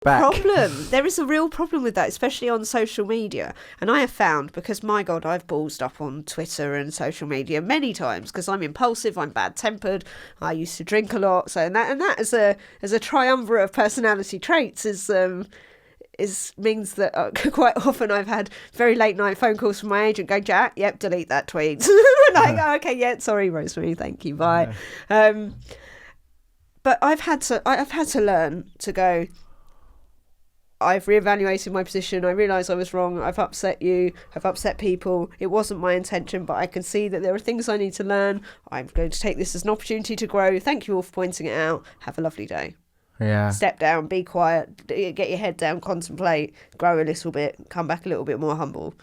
problem. There is a real problem with that, especially on social media. And I have found, because my God, I've ballsed up on Twitter and social media many times because I'm impulsive, I'm bad-tempered, I used to drink a lot. So that as a triumvirate of personality traits means that quite often I've had very late night phone calls from my agent going, Jack, yep, delete that tweet. And I go, okay, yeah, sorry, Rosemary, thank you, bye. But I've had to learn to go, I've reevaluated my position. I realise I was wrong. I've upset you. I've upset people. It wasn't my intention, but I can see that there are things I need to learn. I'm going to take this as an opportunity to grow. Thank you all for pointing it out. Have a lovely day. Yeah. Step down, be quiet, get your head down, contemplate, grow a little bit, come back a little bit more humble.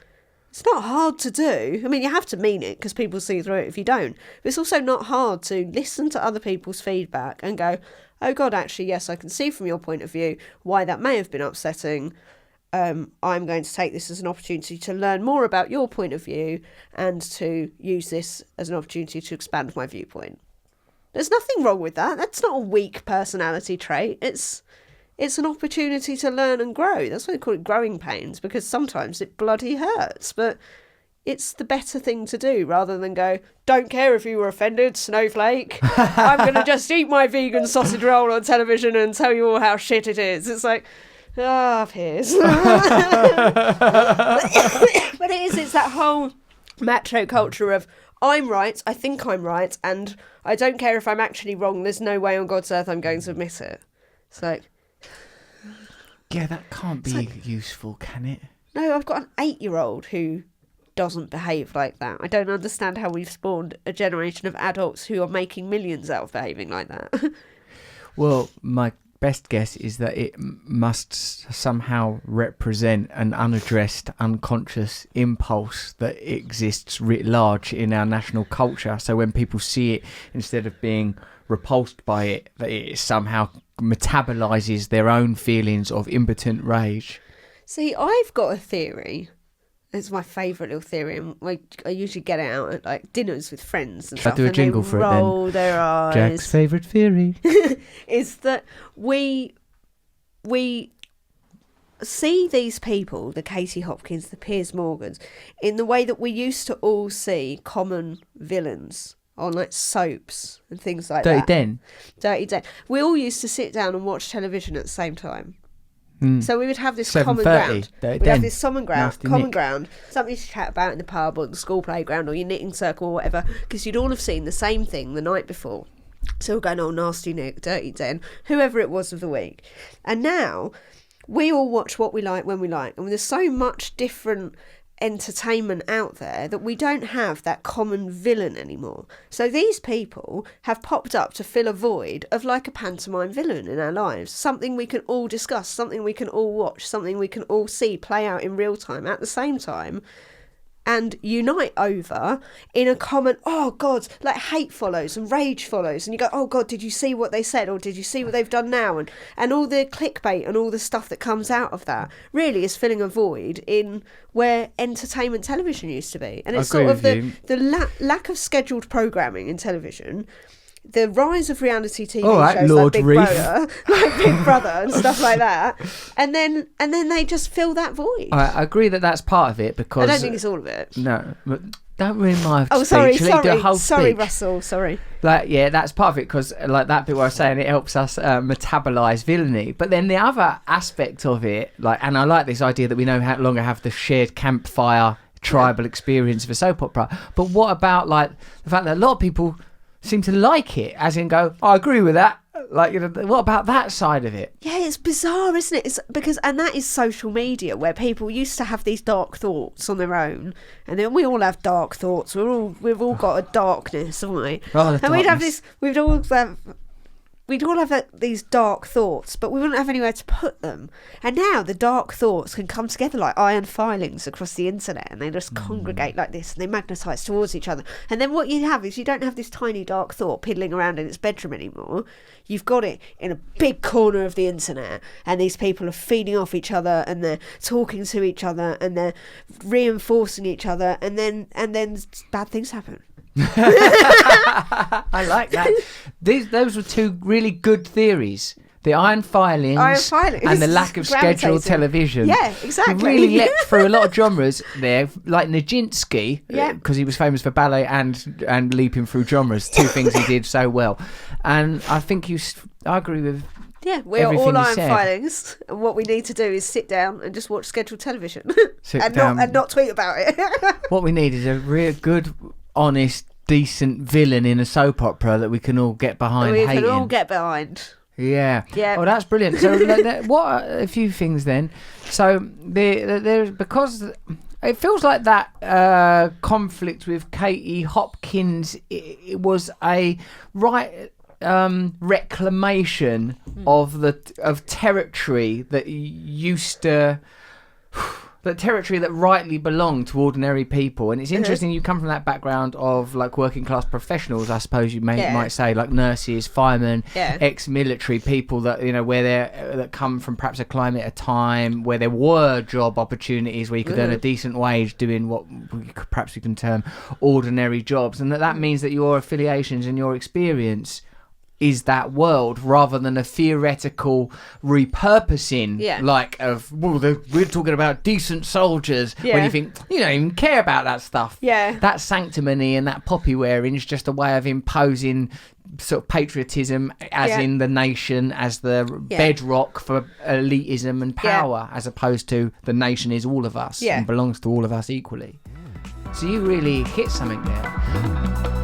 It's not hard to do. I mean, you have to mean it because people see through it if you don't. But it's also not hard to listen to other people's feedback and go, oh God, actually, yes, I can see from your point of view why that may have been upsetting. I'm going to take this as an opportunity to learn more about your point of view and to use this as an opportunity to expand my viewpoint. There's nothing wrong with that. That's not a weak personality trait. It's an opportunity to learn and grow. That's why they call it growing pains, because sometimes it bloody hurts, but it's the better thing to do rather than go, don't care if you were offended, snowflake. I'm going to just eat my vegan sausage roll on television and tell you all how shit it is. It's like, Piers. But it's that whole macho culture of, I'm right, I think I'm right, and I don't care if I'm actually wrong. There's no way on God's earth I'm going to admit it. It's like... Yeah, that can't be useful, can it? No, I've got an 8-year-old who doesn't behave like that. I don't understand how we've spawned a generation of adults who are making millions out of behaving like that. Well, my best guess is that it must somehow represent an unaddressed, unconscious impulse that exists writ large in our national culture. So when people see it, instead of being repulsed by it, that it somehow metabolises their own feelings of impotent rage. See, I've got a theory. It's my favourite little theory, and I usually get it out at like dinners with friends and Shall stuff. I do a jingle for it then? Roll their eyes. Jack's favourite theory is that we see these people, the Katie Hopkins, the Piers Morgans, in the way that we used to all see common villains on like soaps and things like Dirty that. Dirty Den. We all used to sit down and watch television at the same time. So we would have this common ground. We'd have this common ground, something to chat about in the pub or the school playground or your knitting circle or whatever, because you'd all have seen the same thing the night before. So we're going, oh, nasty Nick, dirty Den, whoever it was of the week. And now we all watch what we like when we like. And there's so much different entertainment out there that we don't have that common villain anymore. So these people have popped up to fill a void of like a pantomime villain in our lives, something we can all discuss, something we can all watch, something we can all see play out in real time at the same time and unite over in a common, oh God, like hate follows and rage follows, and you go, oh God, did you see what they said, or did you see what they've done now, and all the clickbait and all the stuff that comes out of that really is filling a void in where entertainment television used to be. And it's sort of the lack of scheduled programming in television, the rise of reality TV shows Lord like Big Brother and stuff like that, and then they just fill that void. I agree that that's part of it, because I don't think it's all of it. No, but don't ruin my speech. Sorry, speech. Russell. Sorry. Like, yeah, that's part of it, because like that bit where I was saying it helps us metabolise villainy. But then the other aspect of it, like, and I like this idea that we no longer have the shared campfire tribal experience of a soap opera. But what about like the fact that a lot of people seem to like it, as in go, I agree with that. Like, you know, what about that side of it? Yeah, it's bizarre, isn't it? It's because, and that is social media, where people used to have these dark thoughts on their own, and then we all have dark thoughts. We've all got a darkness, haven't we? And we'd all have these dark thoughts, but we wouldn't have anywhere to put them. And now the dark thoughts can come together like iron filings across the internet, and they just congregate like this, and they magnetise towards each other. And then what you have is you don't have this tiny dark thought piddling around in its bedroom anymore. You've got it in a big corner of the internet, and these people are feeding off each other, and they're talking to each other, and they're reinforcing each other, and then bad things happen. I like that. Those were two really good theories. The iron filings and the lack of scheduled television. Yeah, exactly. He really leapt through a lot of genres there, like Nijinsky, because he was famous for ballet and leaping through genres, two things he did so well. And I think I agree with we're all iron said. Filings, and what we need to do is sit down and just watch scheduled television and not tweet about it. What we need is a real good, honest, decent villain in a soap opera that we can all get behind. Can all get behind. Yeah. Oh, that's brilliant. So, what are a few things then? So, there's because it feels like that conflict with Katie Hopkins. It was a reclamation of territory that used to. The territory that rightly belonged to ordinary people. And it's interesting, you come from that background of like working class professionals, I suppose you might say, like nurses, firemen, ex-military people that, you know, that come from perhaps a climate, a time where there were job opportunities where you could earn a decent wage doing what perhaps we can term ordinary jobs. And that means that your affiliations and your experience is that world rather than a theoretical repurposing we're talking about decent soldiers when you think you don't even care about that stuff. That sanctimony and that poppy wearing is just a way of imposing sort of patriotism as in the nation as the bedrock for elitism and power, as opposed to the nation is all of us and belongs to all of us equally. So you really hit something there.